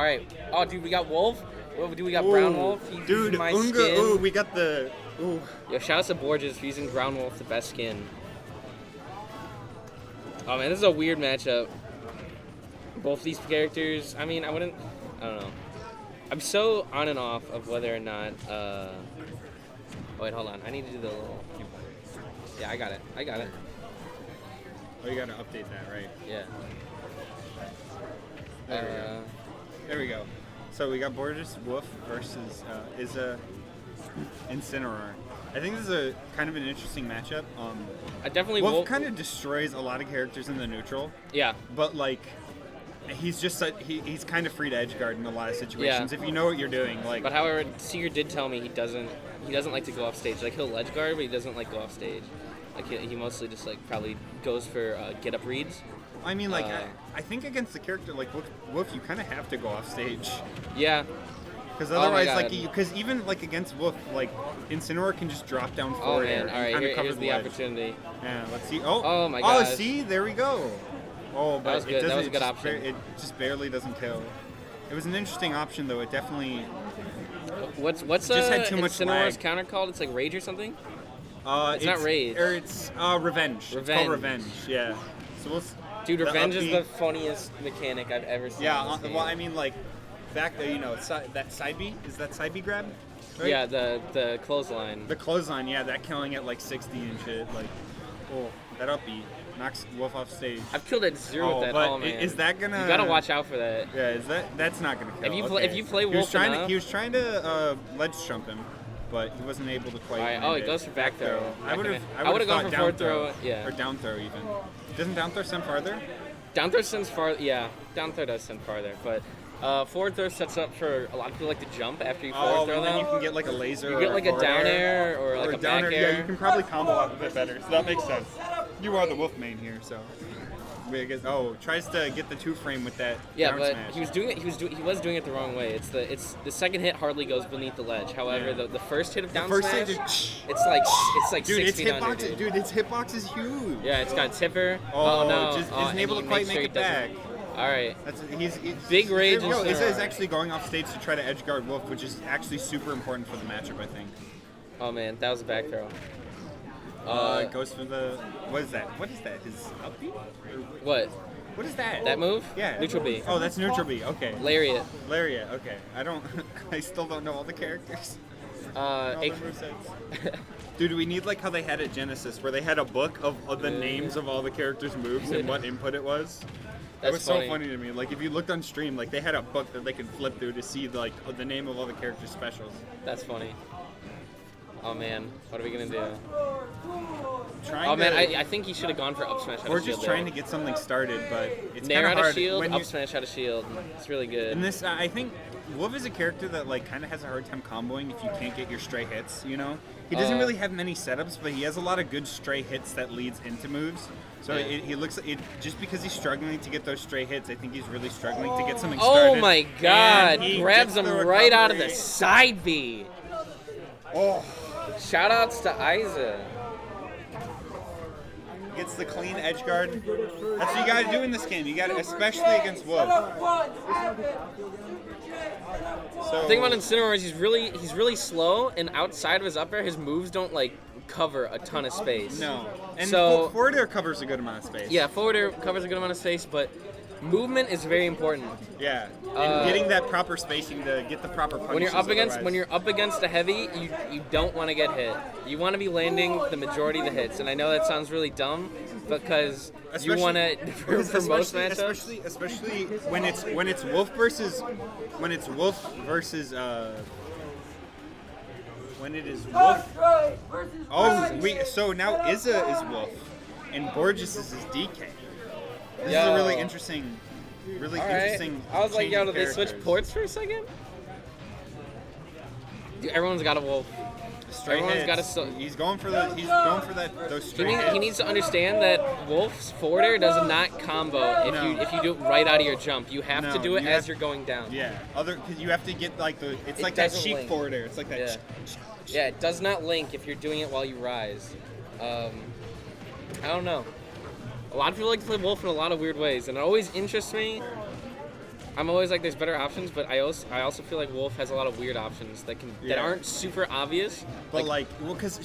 All right. Oh, dude, we got Wolf. Oh, dude, we got Brown Wolf. He's Dude, my Unga, skin. ooh, we got the... Ooh. Yo, shout out to Borges for using Brown Wolf, the best skin. Oh, man, this is a weird matchup. Both these characters, I mean, I don't know. I'm so on and off of whether or not, oh, wait, hold on. I need to do the little, yeah, I got it. Oh, you gotta update that, right? Yeah. There we go. There we go. So we got Borges Wolf versus Incineroar. I think this is a kind of an interesting matchup. I definitely Wolf kind of destroys a lot of characters in the neutral. Yeah. But like, he's just he's kind of free to edge guard in a lot of situations if you know what you're doing. Like. But however, Seeger did tell me he doesn't like to go off stage. Like he'll edge guard, but he doesn't like go off stage. Like he mostly just like probably goes for get up reads. I mean, like I think against a character like Wolf, you kind of have to go off stage. Yeah. Because otherwise, because even like against Wolf, like Incineroar can just drop down forward. Oh man! All right, here's the opportunity. Yeah, let's see. Oh my god! Oh, see, there we go. Oh, but that was good. That was a good option. It just barely doesn't kill. It was an interesting option though. It definitely. What's just had too much Incineroar's counter called? It's like Rage or something. It's not Rage. Or it's Revenge. It's called Revenge. Yeah. So Dude, Revenge is the funniest mechanic I've ever seen. Yeah. Well, I mean, like. Back there, that side B? Is that side B grab? Right? Yeah, the clothesline. The clothesline, yeah, that killing at like 60 and shit. Like, that up B knocks Wolf off stage. I've killed at 0 with that. But oh man, is that gonna? You gotta watch out for that. Yeah, that's not gonna kill. If you play Wolf enough, he was trying to ledge jump him, but he wasn't able to quite. All right. Oh, he goes for back throw. I would have gone for forward throw. Yeah. Or down throw even. Doesn't down throw send farther? Down throw sends far. Yeah, down throw does send farther, but. Forward throw sets up for a lot of people like to jump after you forward throw them. You can get like a laser. You get like a down air or like a back air. Yeah, you can probably combo up a bit better, so that makes sense. You are the Wolf main here, so. Tries to get the 2-frame with that. Yeah, but smash. he was doing it the wrong way. It's the second hit hardly goes beneath the ledge. However, the first hit of down smash, it's like dude, 6 feet under. Dude, its hitbox is huge. Yeah, it's got tipper. Oh no, just isn't able to quite make it back. All right. He's big rage. Izza is actually going off stage to try to edge guard Wolf, which is actually super important for the matchup, I think. Oh man, that was a back throw. Goes for the. What is that? What is that? His up B? What? What is that? That move? Yeah. Neutral B. Oh, that's neutral B. Okay. Lariat. Okay. I still don't know all the characters. Dude, we need like how they had at Genesis, where they had a book of the names of all the characters' moves and what input it was. That was so funny to me. Like if you looked on stream, like they had a book that they could flip through to see like the name of all the characters' specials. That's funny. Oh man, what are we gonna do? I think he should have gone for up smash. We're just trying to get something started, but it's Nair kind of hard. Shield, up smash out of shield. It's really good. And this, I think, Wolf is a character that like kind of has a hard time comboing if you can't get your stray hits. You know, he doesn't really have many setups, but he has a lot of good stray hits that leads into moves. So he looks just because he's struggling to get those stray hits. I think he's really struggling to get something started. Oh my God! Grabs him right out of the side B. Oh. Shoutouts to Isa. Gets the clean edge guard. That's what you gotta do in this game. You gotta, especially against Wolf. The thing about Incineroar is he's really slow, and outside of his up air, his moves don't like cover a ton of space. No. And so forward air covers a good amount of space. Yeah, forward air covers a good amount of space, but movement is very important. Yeah, and getting that proper spacing to get the proper punches. When you're up against a heavy, you don't want to get hit. You want to be landing the majority of the hits, and I know that sounds really dumb, because you want to for most matchups. Especially when it's Wolf versus when it is Wolf. So now Izza is Wolf, and Borges is his DK. This is a really interesting. I was like, yo, did they switch ports for a second? Dude, everyone's got a Wolf. He's going for those straight hits. He needs to understand that Wolf's forward air does not combo if you do it right out of your jump. You have to do it as you're going down. Yeah. Because you have to get like that cheek forward air. It's like that. Yeah, it does not link if you're doing it while you rise. I don't know. A lot of people like to play Wolf in a lot of weird ways, and it always interests me I'm always like, there's better options, but I also feel like Wolf has a lot of weird options that aren't super obvious. But well, because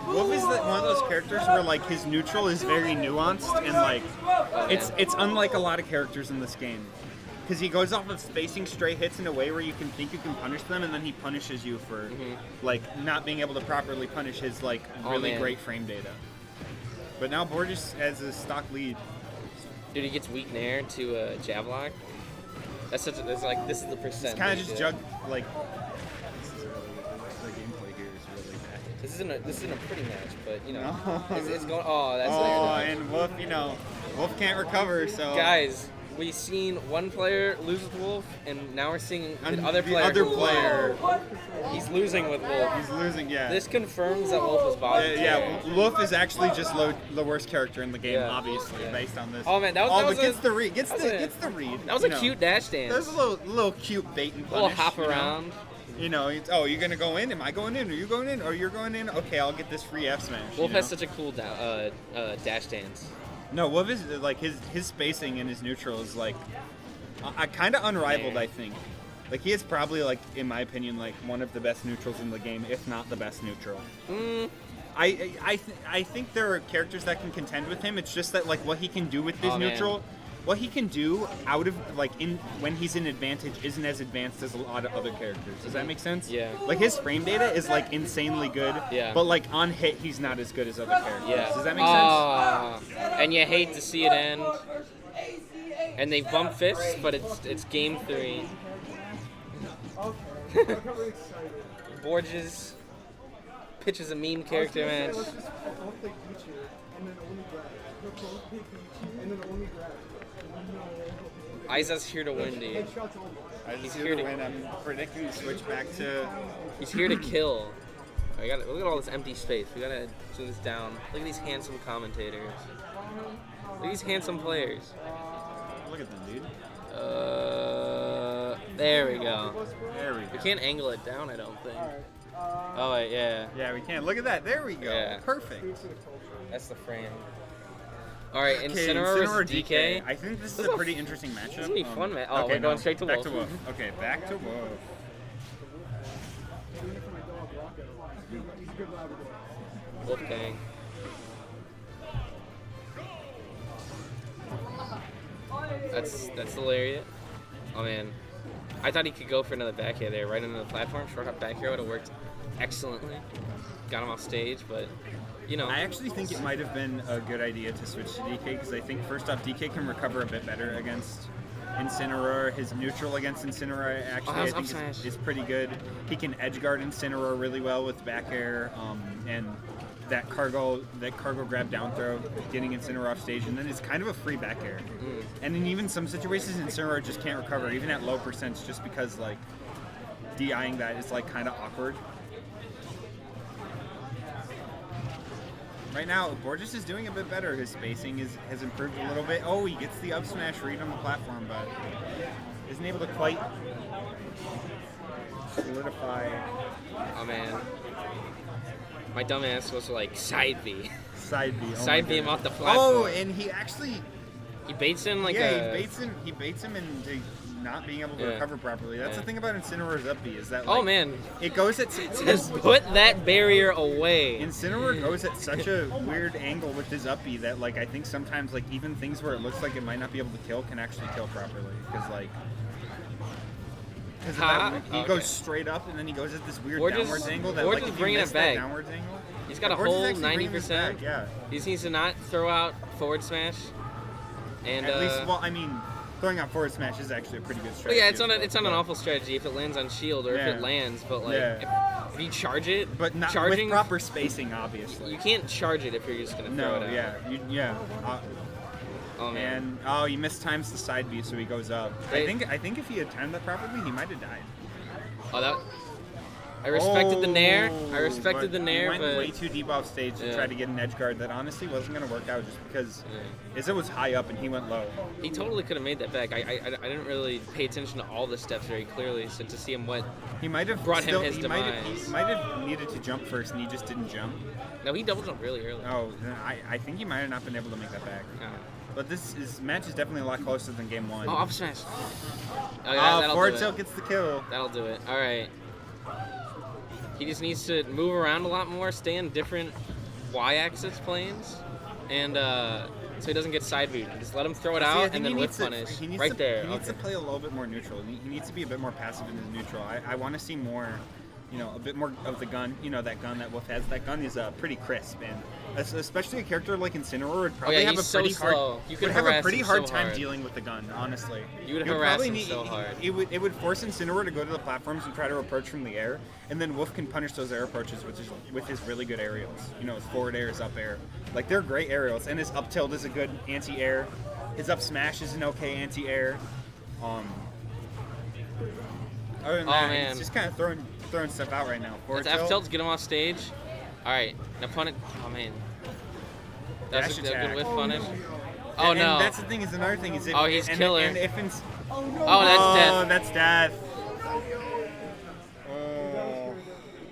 Wolf is one of those characters where like his neutral is very nuanced and like it's unlike a lot of characters in this game. Because he goes off of spacing stray hits in a way where you can think you can punish them, and then he punishes you for like not being able to properly punish his like really great frame data. But now Borges has a stock lead. Dude, he gets weak nair to Javlock. This is the percent. It's kind of just like. The gameplay here is really bad. This isn't a pretty match, but you know, No. it's going. Oh, that's. Oh, and Wolf, Wolf can't recover. So guys, we've seen one player lose with Wolf, and now we're seeing the other player. He's losing with Wolf. He's losing, yeah. This confirms that Wolf is bottom. Yeah, Wolf is actually just the worst character in the game, obviously, based on this. Oh man, that was gets the read. Gets the read. That was a cute dash dance. That was a little cute bait and punish. A little hop around. You're gonna go in? Am I going in? Are you going in? Oh, you're going in? Okay, I'll get this free F smash. Wolf has such a cool dash dance. No, Wolf is like his spacing and his neutral is like kind of unrivaled. I think. Like he is probably like, in my opinion, like one of the best neutrals in the game, if not the best neutral. I think there are characters that can contend with him. It's just that like what he can do with his neutral. What he can do out of when he's in advantage isn't as advanced as a lot of other characters. Does that make sense? Yeah. Like his frame data is like insanely good. Yeah. But like on hit, he's not as good as other characters. Yeah. Does that make sense? And you hate to see it end. And they bump fists, but it's game 3. Borges pitches a meme character match. Isa's here to win, dude. He's here to win. I'm predicting the switch back to. He's here to kill. Look at all this empty space. We gotta zoom this down. Look at these handsome commentators. Look at these handsome players. Look at them, dude. There we go. There we go. We can't angle it down, I don't think. Oh wait, yeah. Yeah, we can. Look at that. There we go. Yeah. Perfect. That's the frame. All right, Okay, Incineroar versus DK. I think this is a pretty interesting matchup. This is gonna be fun, man. Oh, okay, we're going straight to back Wolf. to Wolf. Okay, back to Wolf. Wolfgang. That's the lariat. Oh man, I thought he could go for another back air there, right into the platform. Short hop back air would have worked excellently. Got him off stage, but I actually think it might have been a good idea to switch to DK because I think first off, DK can recover a bit better against Incineroar. His neutral against Incineroar actually I think is pretty good. He can edge guard Incineroar really well with back air and that cargo grab down throw, getting Incineroar off stage, and then it's kind of a free back air. And in even some situations, Incineroar just can't recover, even at low percents, just because like DIing that is like kind of awkward. Right now, Borges is doing a bit better. His spacing has improved a little bit. Oh, he gets the up smash read on the platform, but isn't able to quite solidify. Oh man, my dumb ass was like side B. Side B. Oh side B him off the platform. Oh, and he baits in like he baits him into not being able to recover properly. That's the thing about Incineroar's up B is that it goes at just put that barrier away. Incineroar goes at such a weird angle with his up B that I think sometimes even things where it looks like it might not be able to kill can actually kill properly because he goes straight up and then he goes at this weird downwards angle that Borges if you bringing miss it back. that downwards angle. He's got a whole 90%. Yeah. He just needs to not throw out forward smash. And at least, throwing out forward smash is actually a pretty good strategy. Yeah, it's not an awful strategy if it lands on shield or if it lands, but if you charge it, but not with proper spacing, obviously. You can't charge it if you're just gonna throw it out. Oh man. And he mistimes the side B, so he goes up. I think if he had timed that properly, he might have died. I respected the nair. He went way too deep off stage to try to get an edge guard that honestly wasn't going to work out just because Izzo was high up and he went low. He totally could have made that back. I didn't really pay attention to all the steps very clearly, so to see him he might have brought him his demise. He might have needed to jump first and he just didn't jump. No, he double jumped really early. Oh, then I think he might have not been able to make that back. But this match is definitely a lot closer than game 1. Oh, up smash. Oh, that'll forward do it. tilt gets the kill. That'll do it. All right. He just needs to move around a lot more, stay in different y-axis planes, and so he doesn't get side booted. Just let him throw it out and then whip punish. Right there. He needs to play a little bit more neutral. He needs to be a bit more passive in his neutral. I want to see more, a bit more of the gun. That gun that Wolf has. That gun is pretty crisp, and especially a character like Incineroar would probably have a pretty hard time dealing with the gun. Honestly, you would harass him so hard. It would force Incineroar to go to the platforms and try to approach from the air, and then Wolf can punish those air approaches with his really good aerials. His forward air, his up air, like they're great aerials, and his up tilt is a good anti-air. His up smash is an okay anti-air. Other than that, he's just kind of throwing stuff out right now. That's F tilt to get him off stage. All right, now punish. Oh man, that's a good whiff punish. Oh no! And that's the thing. Another thing is if he's killer. And if That's death. That's death.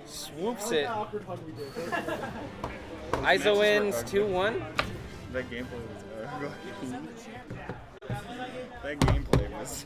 Swoops it. Iso wins 2-1. That gameplay was. That gameplay was.